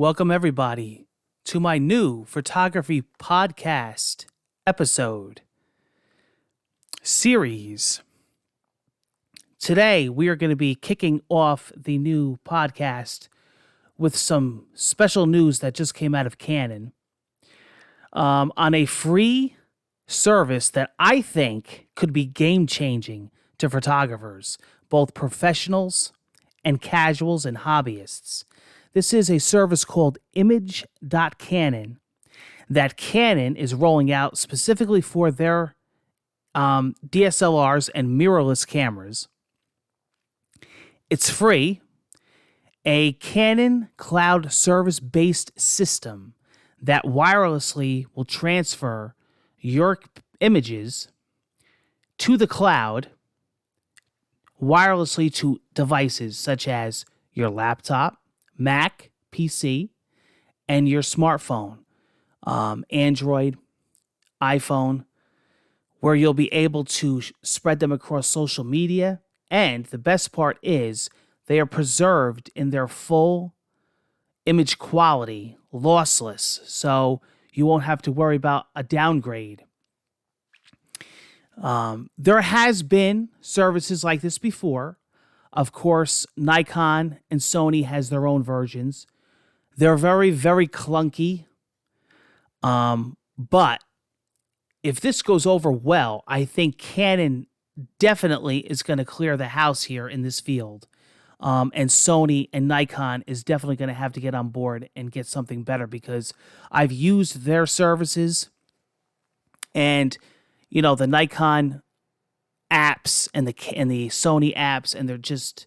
Welcome, everybody, to my new photography podcast episode series. Today, we are going to be kicking off the new podcast with some special news that just came out of Canon on a free service that I think could be game-changing to photographers, both professionals and casuals and hobbyists. This is a service called image.canon that Canon is rolling out specifically for their DSLRs and mirrorless cameras. It's free, a Canon cloud service-based system that wirelessly will transfer your images to the cloud wirelessly to devices such as your laptop, Mac, PC, and your smartphone, Android, iPhone, where you'll be able to spread them across social media. And the best part is they are preserved in their full image quality, lossless, so you won't have to worry about a downgrade. There has been services like this before. Of course, Nikon and Sony has their own versions. They're very, very clunky. But if this goes over well, I think Canon definitely is going to clear the house here in this field. And Sony and Nikon is definitely going to have to get on board and get something better, because I've used their services, and the Nikon apps and the Sony apps, and they're just,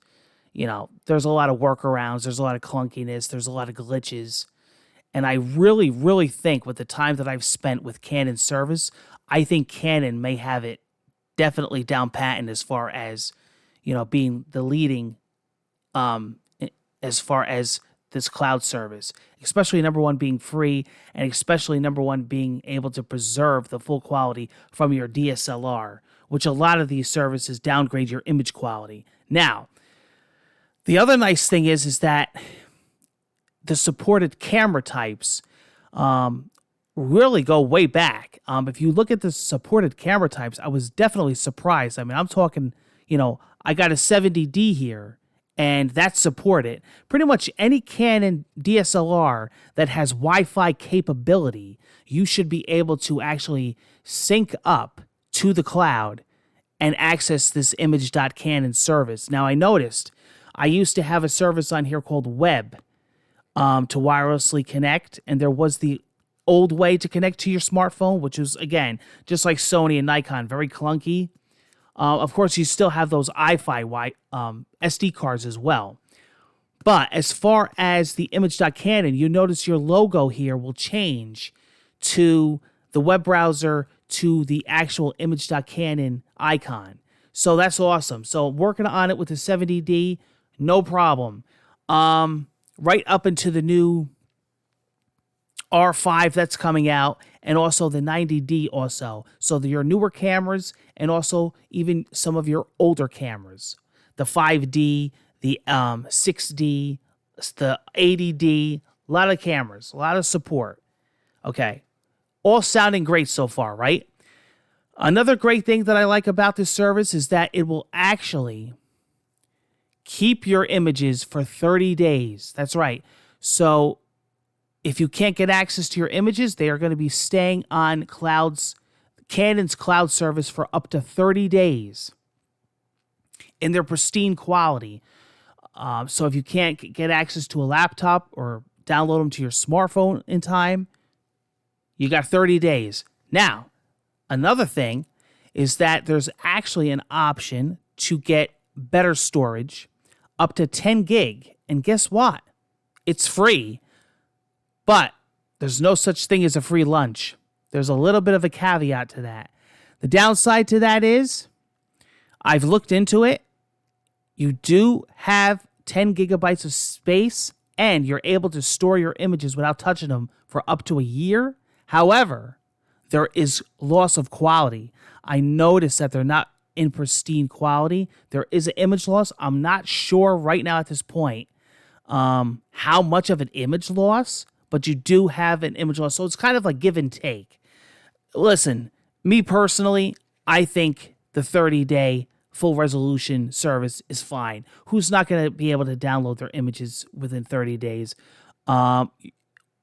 there's a lot of workarounds, there's a lot of clunkiness, there's a lot of glitches. And I really, really think with the time that I've spent with Canon service, I think Canon may have it definitely down patent as far as, being the leading as far as this cloud service, especially number one being free, and especially number one being able to preserve the full quality from your DSLR, which a lot of these services downgrade your image quality. Now, the other nice thing is that the supported camera types really go way back. If you look at the supported camera types, I was definitely surprised. I mean, I'm talking, I got a 70D here, and that's supported. Pretty much any Canon DSLR that has Wi-Fi capability, you should be able to actually sync up to the cloud and access this image.canon service. Now, I noticed I used to have a service on here called Web to wirelessly connect, and there was the old way to connect to your smartphone, which was, again, just like Sony and Nikon, very clunky. Of course, you still have those iFi SD cards as well. But as far as the image.canon, you notice your logo here will change to the web browser to the actual image.canon icon. So that's awesome. So working on it with the 70D, no problem. Right up into the new R5 that's coming out, and also the 90D also. So your newer cameras, and also even some of your older cameras. The 5D, the 6D, the 80D, a lot of cameras, a lot of support. Okay. All sounding great so far, right? Another great thing that I like about this service is that it will actually keep your images for 30 days. That's right. So if you can't get access to your images, they are going to be staying on Canon's cloud service for up to 30 days in their pristine quality. So if you can't get access to a laptop or download them to your smartphone in time, you got 30 days. Now, another thing is that there's actually an option to get better storage, up to 10 gig. And guess what? It's free. But there's no such thing as a free lunch. There's a little bit of a caveat to that. The downside to that is, I've looked into it. You do have 10 gigabytes of space, and you're able to store your images without touching them for up to a year. However, there is loss of quality. I noticed that they're not in pristine quality. There is an image loss. I'm not sure right now at this point how much of an image loss, but you do have an image loss. So it's kind of like give and take. Listen, me personally, I think the 30-day full resolution service is fine. Who's not going to be able to download their images within 30 days? Um,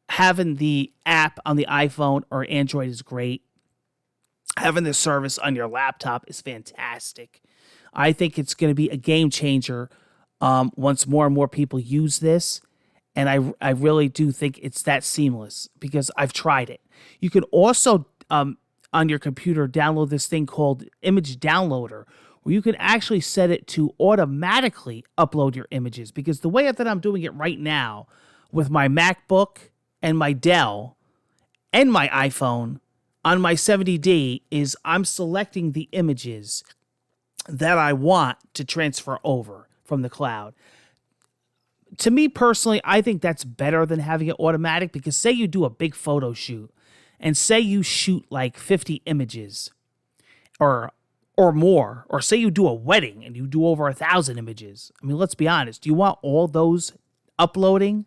Having the app on the iPhone or Android is great. Having the service on your laptop is fantastic. I think it's going to be a game changer once more and more people use this. And I really do think it's that seamless because I've tried it. You can also, on your computer, download this thing called Image Downloader, where you can actually set it to automatically upload your images. Because the way that I'm doing it right now with my MacBook and my Dell and my iPhone on my 70D is I'm selecting the images that I want to transfer over from the cloud. To me personally, I think that's better than having it automatic because say you do a big photo shoot and say you shoot like 50 images or more, or say you do a wedding and you do over 1,000 images. I mean, let's be honest. Do you want all those uploading?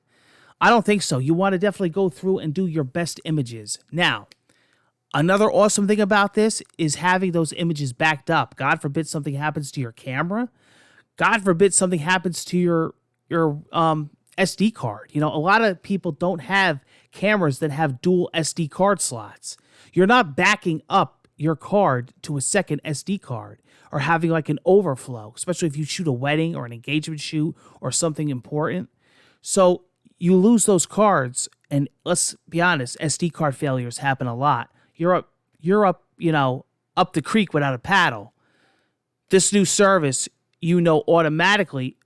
I don't think so. You want to definitely go through and do your best images. Now, another awesome thing about this is having those images backed up. God forbid something happens to your camera. God forbid something happens to your SD card. You know, a lot of people don't have cameras that have dual SD card slots. You're not backing up your card to a second SD card or having like an overflow, especially if you shoot a wedding or an engagement shoot or something important. So you lose those cards, and let's be honest, SD card failures happen a lot. You're up, up the creek without a paddle. This new service, automatically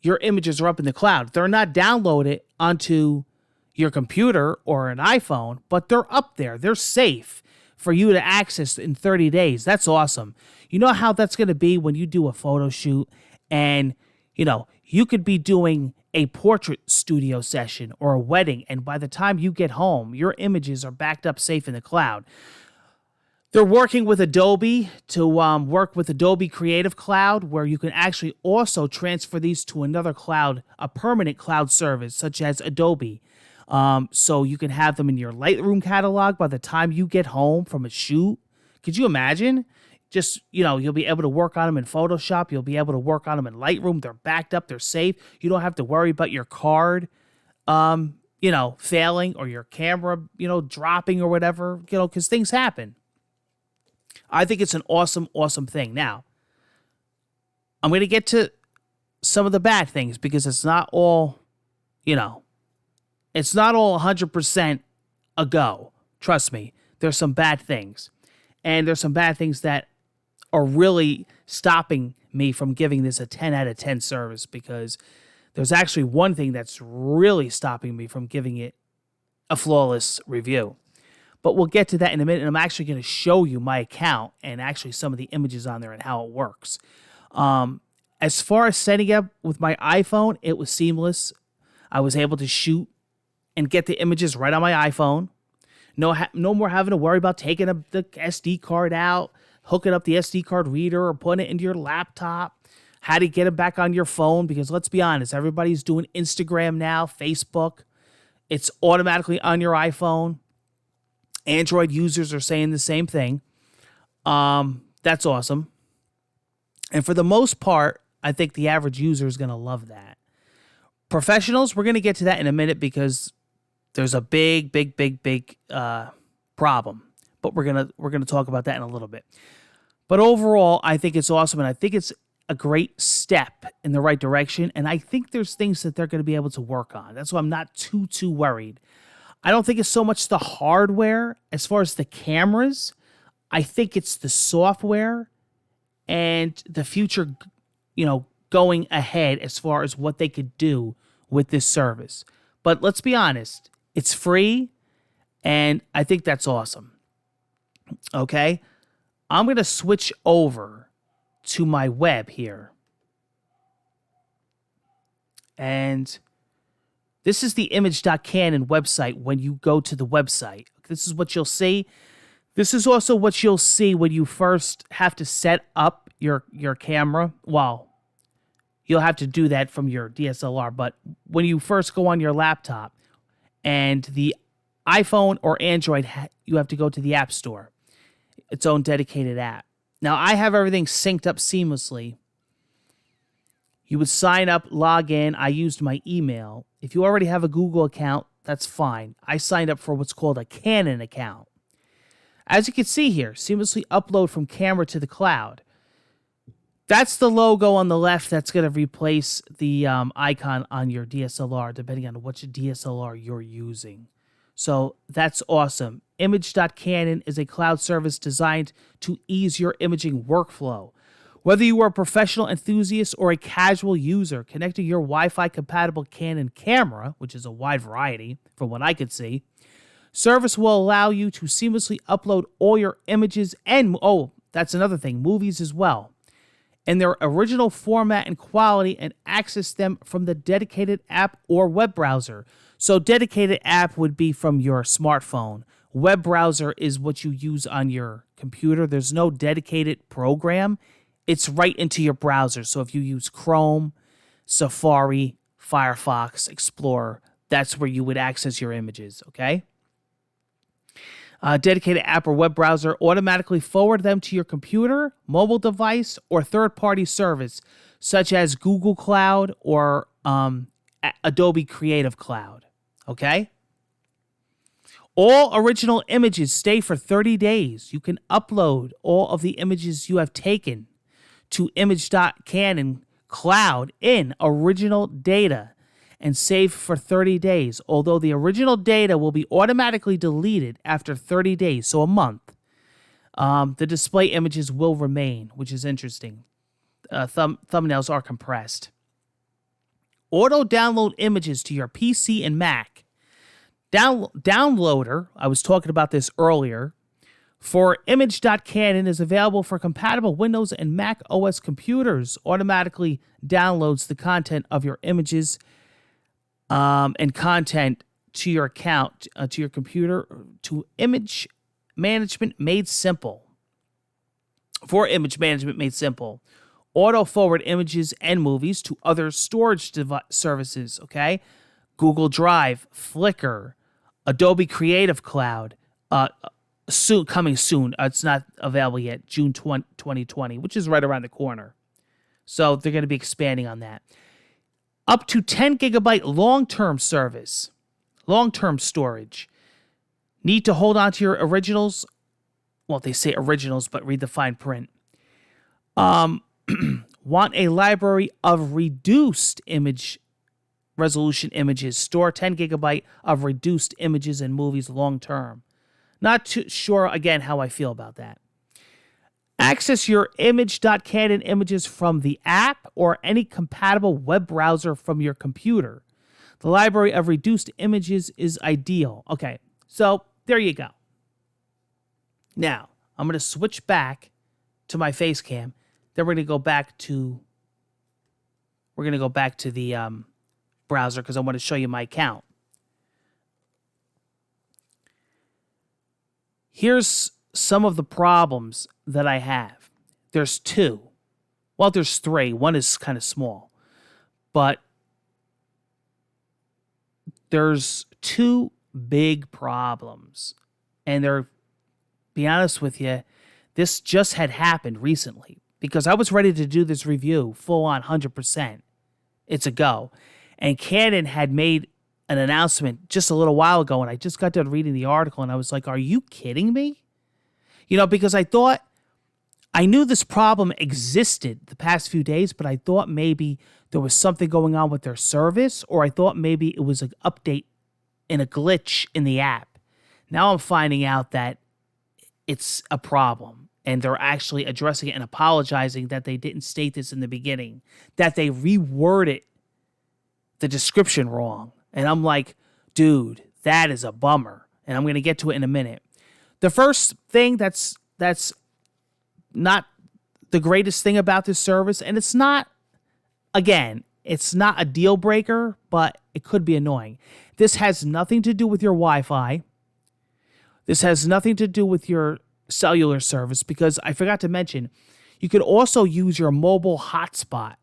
your images are up in the cloud. They're not downloaded onto your computer or an iPhone, but they're up there. They're safe for you to access in 30 days. That's awesome. You know how that's going to be when you do a photo shoot and, you could be doing a portrait studio session or a wedding, and by the time you get home, your images are backed up safe in the cloud. They're working with Adobe to work with Adobe Creative Cloud, where you can actually also transfer these to another cloud, a permanent cloud service, such as Adobe. So you can have them in your Lightroom catalog by the time you get home from a shoot. Could you imagine? Just, you'll be able to work on them in Photoshop. You'll be able to work on them in Lightroom. They're backed up. They're safe. You don't have to worry about your card, failing or your camera, dropping or whatever, because things happen. I think it's an awesome, awesome thing. Now, I'm going to get to some of the bad things because it's not all, it's not all 100% a go. Trust me, there's some bad things. And there's some bad things that are really stopping me from giving this a 10 out of 10 service, because there's actually one thing that's really stopping me from giving it a flawless review. But we'll get to that in a minute, and I'm actually going to show you my account and actually some of the images on there and how it works. As far as setting up with my iPhone, it was seamless. I was able to shoot and get the images right on my iPhone. No more having to worry about taking the SD card out, hooking up the SD card reader, or putting it into your laptop. How to get it back on your phone, because let's be honest, everybody's doing Instagram now, Facebook. It's automatically on your iPhone. Android users are saying the same thing. That's awesome. And for the most part, I think the average user is going to love that. Professionals, we're going to get to that in a minute because there's a big problem. But we're gonna talk about that in a little bit. But overall, I think it's awesome, and I think it's a great step in the right direction. And I think there's things that they're going to be able to work on. That's why I'm not too worried. I don't think it's so much the hardware as far as the cameras. I think it's the software and the future, going ahead as far as what they could do with this service. But let's be honest, it's free, and I think that's awesome. Okay, I'm going to switch over to my web here. And this is the image.canon website when you go to the website. This is what you'll see. This is also what you'll see when you first have to set up your camera. Well, you'll have to do that from your DSLR, but when you first go on your laptop, and the iPhone or Android, you have to go to the App Store, its own dedicated app. Now, I have everything synced up seamlessly. You would sign up, log in. I used my email. If you already have a Google account, that's fine. I signed up for what's called a Canon account. As you can see here, seamlessly upload from camera to the cloud. That's the logo on the left that's going to replace the icon on your DSLR, depending on which DSLR you're using. So that's awesome. Image.canon is a cloud service designed to ease your imaging workflow. Whether you are a professional enthusiast or a casual user, connecting your Wi-Fi compatible Canon camera, which is a wide variety from what I could see, service will allow you to seamlessly upload all your images and, that's another thing, movies as well, in their original format and quality, and access them from the dedicated app or web browser. So dedicated app would be from your smartphone. Web browser is what you use on your computer. There's no dedicated program. It's right into your browser. So if you use Chrome, Safari, Firefox, Explorer, that's where you would access your images, okay? Dedicated app or web browser automatically forward them to your computer, mobile device, or third-party service, such as Google Cloud or Adobe Creative Cloud, okay? All original images stay for 30 days. You can upload all of the images you have taken to image.canon cloud in original data and save for 30 days, although the original data will be automatically deleted after 30 days, so a month. The display images will remain, which is interesting. Thumbnails are compressed. Auto-download images to your PC and Mac. Downloader, I was talking about this earlier, for image.canon is available for compatible Windows and Mac OS computers. Automatically downloads the content of your images and content to your account, to your computer, to image management made simple. For image management made simple. Auto forward images and movies to other storage services, okay? Google Drive, Flickr, Adobe Creative Cloud, coming soon. It's not available yet, June 2020, which is right around the corner. So they're going to be expanding on that. Up to 10 gigabyte long-term service, long-term storage. Need to hold on to your originals. Well, they say originals, but read the fine print. Want a library of reduced image resolution images. Store 10 gigabyte of reduced images and movies long-term. Not too sure, again, how I feel about that. Access your image.canon images from the app or any compatible web browser from your computer. The library of reduced images is ideal. Okay, so there you go. Now, I'm going to switch back to my face cam. Then we're going to go back to the browser because I want to show you my account. Here's some of the problems that I have. There's two. Well, there's three. One is kind of small. But there's two big problems. And be honest with you, this just had happened recently. Because I was ready to do this review full on 100%. It's a go. And Canon had made an announcement just a little while ago, and I just got done reading the article, and I was like, are you kidding me? Because I knew this problem existed the past few days, but I thought maybe there was something going on with their service, or I thought maybe it was an update and a glitch in the app. Now I'm finding out that it's a problem, and they're actually addressing it and apologizing that they didn't state this in the beginning, that they reworded the description wrong. And I'm like, dude, that is a bummer. And I'm going to get to it in a minute. The first thing that's not the greatest thing about this service, and it's not a deal breaker, but it could be annoying. This has nothing to do with your Wi-Fi. This has nothing to do with your cellular service, because I forgot to mention, you could also use your mobile hotspot.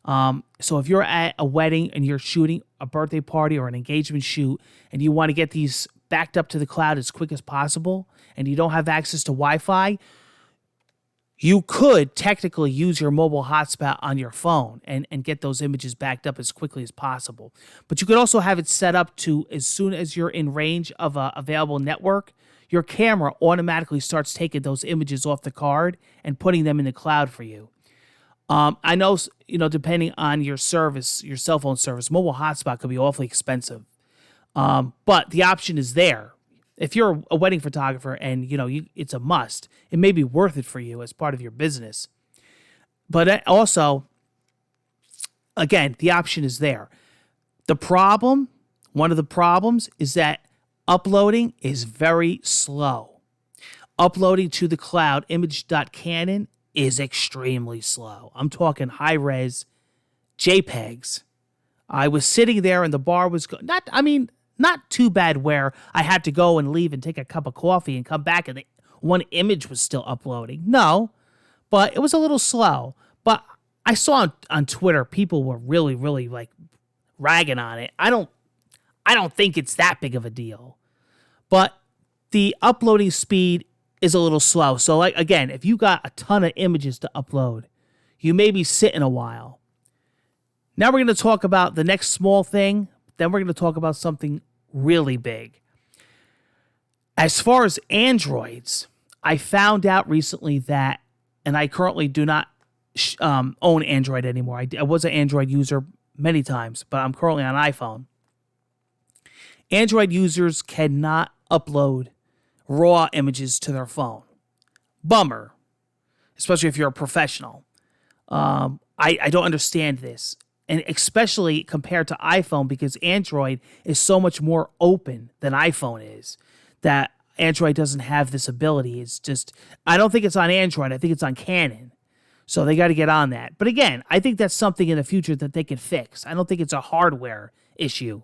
So if you're at a wedding and you're shooting a birthday party or an engagement shoot and you want to get these backed up to the cloud as quick as possible and you don't have access to Wi-Fi, you could technically use your mobile hotspot on your phone and get those images backed up as quickly as possible. But you could also have it set up to, as soon as you're in range of a available network, your camera automatically starts taking those images off the card and putting them in the cloud for you. I know, depending on your service, your cell phone service, mobile hotspot could be awfully expensive. But the option is there. If you're a wedding photographer and, it's a must, it may be worth it for you as part of your business. But also, again, the option is there. One of the problems is that uploading is very slow. Uploading to the cloud, image.canon, is extremely slow. I'm talking high-res JPEGs. I was sitting there and the bar was not too bad where I had to go and leave and take a cup of coffee and come back and one image was still uploading. No, but it was a little slow. But I saw on Twitter people were really, really like ragging on it. I don't think it's that big of a deal. But the uploading speed is a little slow. So like, again, if you got a ton of images to upload, you may be sitting a while. Now we're going to talk about the next small thing. Then we're going to talk about something really big. As far as Androids, I found out recently that, and I currently do not own Android anymore. I was an Android user many times, but I'm currently on iPhone. Android users cannot upload raw images to their phone. Bummer, especially if you're a professional. I don't understand this. And especially compared to iPhone, because Android is so much more open than iPhone is, that Android doesn't have this ability. It's just, I don't think it's on Android. I think it's on Canon. So they got to get on that. But again, I think that's something in the future that they can fix. I don't think it's a hardware issue.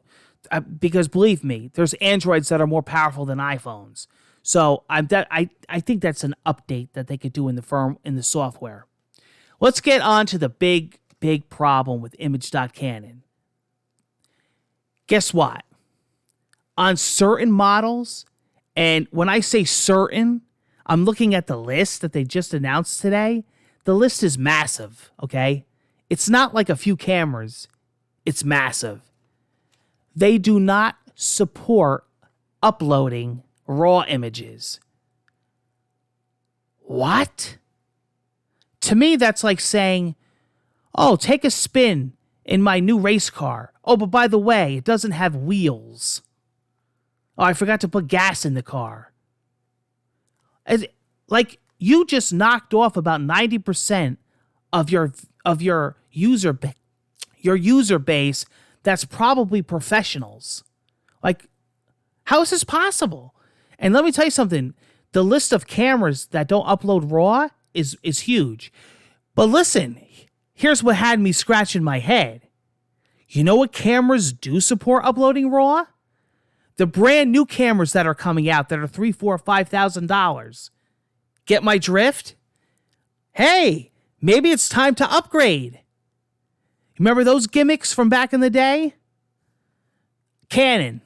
Because believe me, there's Androids that are more powerful than iPhones. So I think that's an update that they could do in the software. Let's get on to the big problem with image.canon. Guess what? On certain models, and when I say certain, I'm looking at the list that they just announced today. The list is massive, okay? It's not like a few cameras. It's massive. They do not support uploading raw images. What? To me, that's like saying, oh, take a spin in my new race car. Oh, but by the way, it doesn't have wheels. Oh, I forgot to put gas in the car. Like, you just knocked off about 90% of your user base that's probably professionals. Like, how is this possible? And let me tell you something. The list of cameras that don't upload RAW is huge. But listen, here's what had me scratching my head. You know what cameras do support uploading RAW? The brand new cameras that are coming out that are $3,000, $4,000, $5,000. Get my drift? Hey, maybe it's time to upgrade. Remember those gimmicks from back in the day? Canon,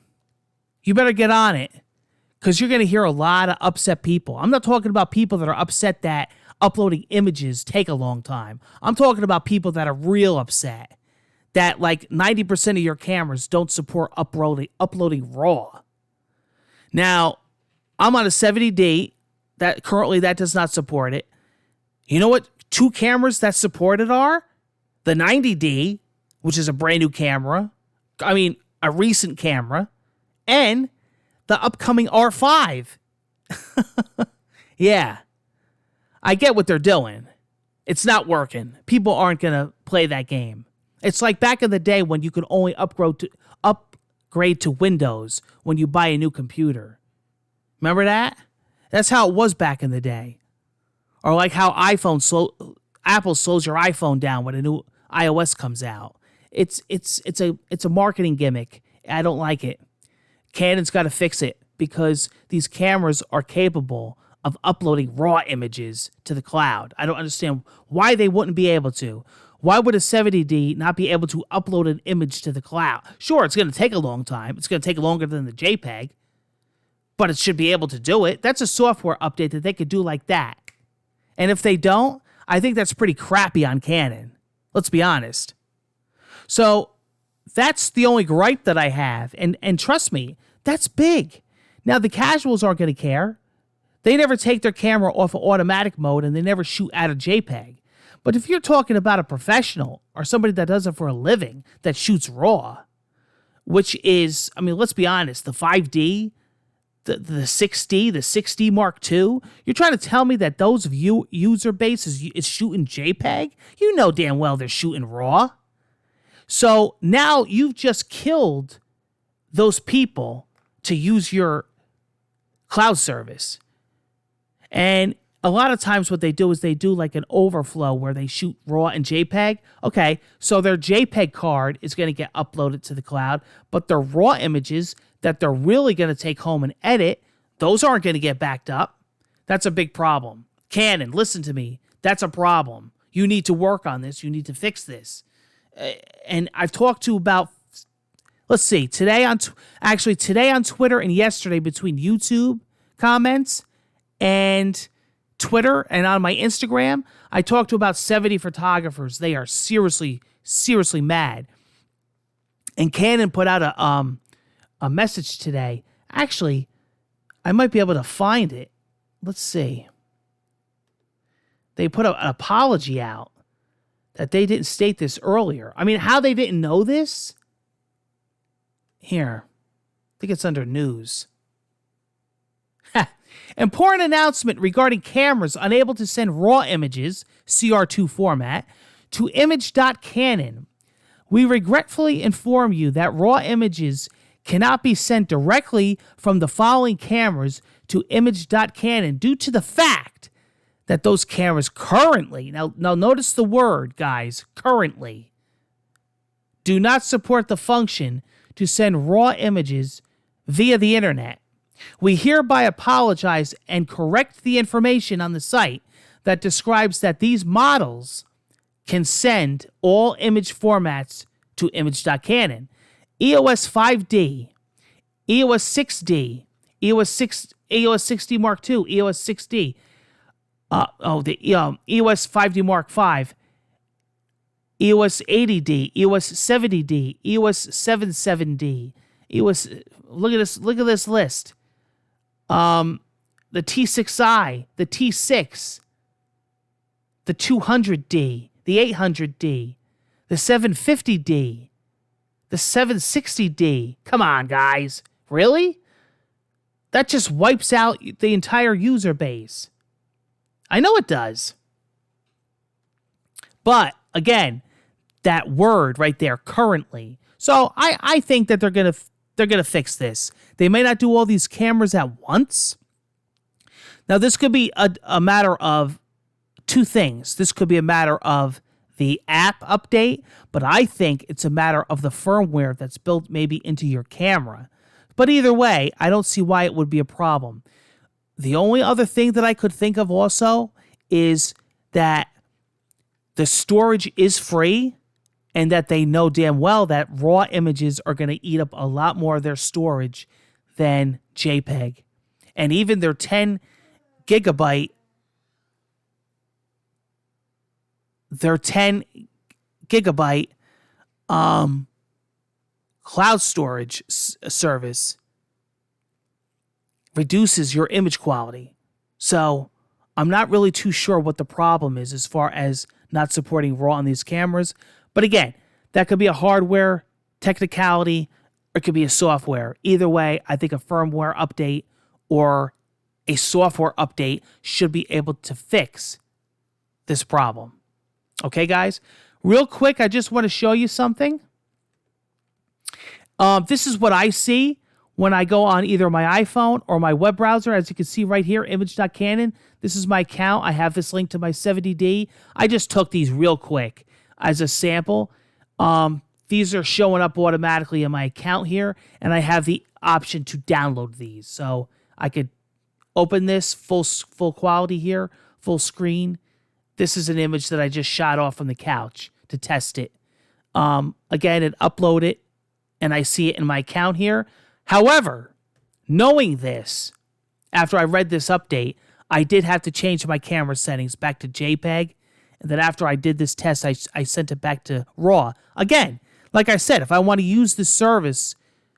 you better get on it, because you're going to hear a lot of upset people. I'm not talking about people that are upset that uploading images take a long time. I'm talking about people that are real upset that like 90% of your cameras don't support uploading RAW. Now, I'm on a 70D that currently that does not support it. You know what 2 cameras that support it are? The 90D, which is a brand new camera. I mean, a recent camera. And the upcoming R5. Yeah. I get what they're doing. It's not working. People aren't going to play that game. It's like back in the day when you could only upgrade to Windows when you buy a new computer. Remember that? That's how it was back in the day. Or like how Apple slows your iPhone down when a new iOS comes out. It's a marketing gimmick. I don't like it. Canon's got to fix it because these cameras are capable of uploading raw images to the cloud. I don't understand why they wouldn't be able to. Why would a 70D not be able to upload an image to the cloud? Sure, it's going to take a long time. It's going to take longer than the JPEG, but it should be able to do it. That's a software update that they could do like that. And if they don't, I think that's pretty crappy on Canon. Let's be honest. So that's the only gripe that I have. And trust me, that's big. Now, the casuals aren't going to care. They never take their camera off of automatic mode and they never shoot out of JPEG. But if you're talking about a professional or somebody that does it for a living that shoots RAW, which is, I mean, let's be honest, the 5D, the 6D, the 6D Mark II, you're trying to tell me that those user base is shooting JPEG? You know damn well they're shooting RAW. So now you've just killed those people to use your cloud service. And a lot of times what they do is they do like an overflow where they shoot RAW and JPEG. Okay, so their JPEG card is going to get uploaded to the cloud, but their RAW images that they're really going to take home and edit, those aren't going to get backed up. That's a big problem. Canon, listen to me. That's a problem. You need to work on this. You need to fix this. And I've talked to about, let's see, today on Twitter and yesterday between YouTube comments and Twitter and on my Instagram, I talked to about 70 photographers. They are seriously, seriously mad. And Canon put out a message today. Actually, I might be able to find it. Let's see. They put an apology out that they didn't state this earlier. I mean, how they didn't know this? Here. I think it's under news. Important announcement regarding cameras unable to send RAW images, CR2 format, to image.canon. We regretfully inform you that RAW images cannot be sent directly from the following cameras to image.canon due to the fact that those cameras currently, now notice the word, guys, currently, do not support the function to send RAW images via the internet. We hereby apologize and correct the information on the site that describes that these models can send all image formats to image.canon. EOS 5D, EOS 6D, EOS 6D Mark II, EOS 6D, EOS 5D Mark V, EOS 80D, EOS 70D, EOS 77D, EOS. Look at this list. The T6i, the T6, the 200D, the 800D, the 750D, the 760D. Come on, guys. Really? That just wipes out the entire user base. I know it does. But, again, that word right there, currently. So I think that they're gonna fix this. They may not do all these cameras at once. Now, this could be a matter of two things. This could be a matter of the app update, but I think it's a matter of the firmware that's built maybe into your camera. But either way, I don't see why it would be a problem. The only other thing that I could think of also is that the storage is free and that they know damn well that RAW images are going to eat up a lot more of their storage than JPEG. And even their 10 gigabyte cloud storage service reduces your image quality. So I'm not really too sure what the problem is as far as not supporting RAW on these cameras. But again, that could be a hardware technicality or it could be a software. Either way, I think a firmware update or a software update should be able to fix this problem. Okay, guys? Real quick, I just want to show you something. This is what I see when I go on either my iPhone or my web browser. As you can see right here, image.canon. This is my account. I have this link to my 70D. I just took these real quick as a sample. These are showing up automatically in my account here, and I have the option to download these. So I could open this full quality here, full screen. This is an image that I just shot off from the couch. to test it. Again, it uploaded and I see it in my account here. However, knowing this, after I read this update, I did have to change my camera settings back to JPEG. And then after I did this test, I sent it back to RAW. Again, like I said, if I want to use this service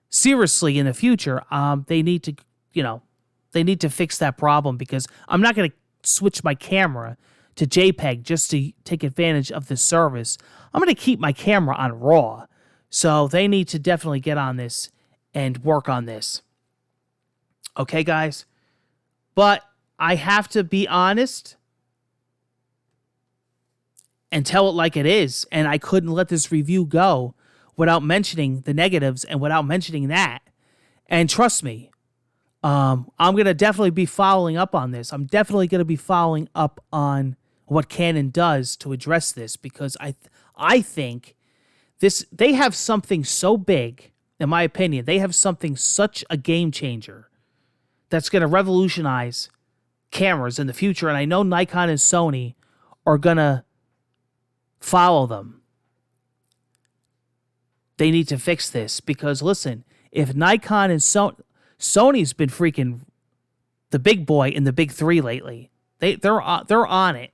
seriously in the future, they need to fix that problem, because I'm not going to switch my camera to JPEG just to take advantage of this service. I'm going to keep my camera on RAW. So they need to definitely get on this and work on this. Okay, guys? But I have to be honest and tell it like it is. And I couldn't let this review go without mentioning the negatives and without mentioning that. And trust me, I'm going to definitely be following up on this. I'm definitely going to be following up on what Canon does to address this, because I think they have something so big, in my opinion. They have something such a game changer that's going to revolutionize cameras in the future. And I know Nikon and Sony are going to follow them. They need to fix this, because listen, if Nikon and Sony's been freaking the big boy in the big three lately. They're on it.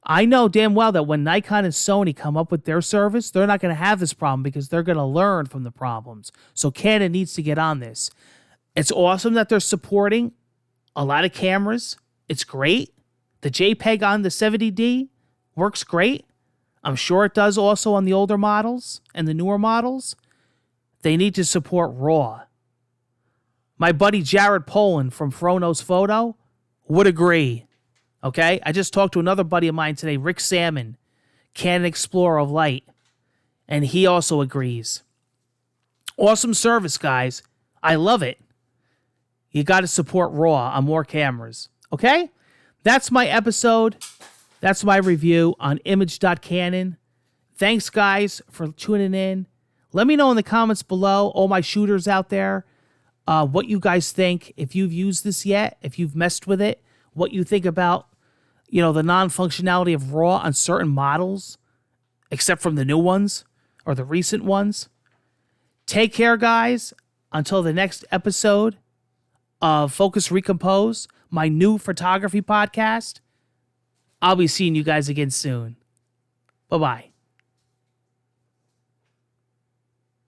I know damn well that when Nikon and Sony come up with their service, they're not going to have this problem, because they're going to learn from the problems. So Canon needs to get on this. It's awesome that they're supporting a lot of cameras. It's great. The JPEG on the 70D works great. I'm sure it does also on the older models and the newer models. They need to support RAW. My buddy Jared Poland from Frono's Photo would agree. Okay? I just talked to another buddy of mine today, Rick Salmon, Canon Explorer of Light, and he also agrees. Awesome service, guys. I love it. You got to support RAW on more cameras. Okay? That's my episode. That's my review on image.canon. Thanks, guys, for tuning in. Let me know in the comments below, all my shooters out there, what you guys think. If you've used this yet, if you've messed with it, what you think about, the non-functionality of RAW on certain models, except from the new ones or the recent ones. Take care, guys. Until the next episode of Focus Recompose, my new photography podcast. I'll be seeing you guys again soon. Bye-bye.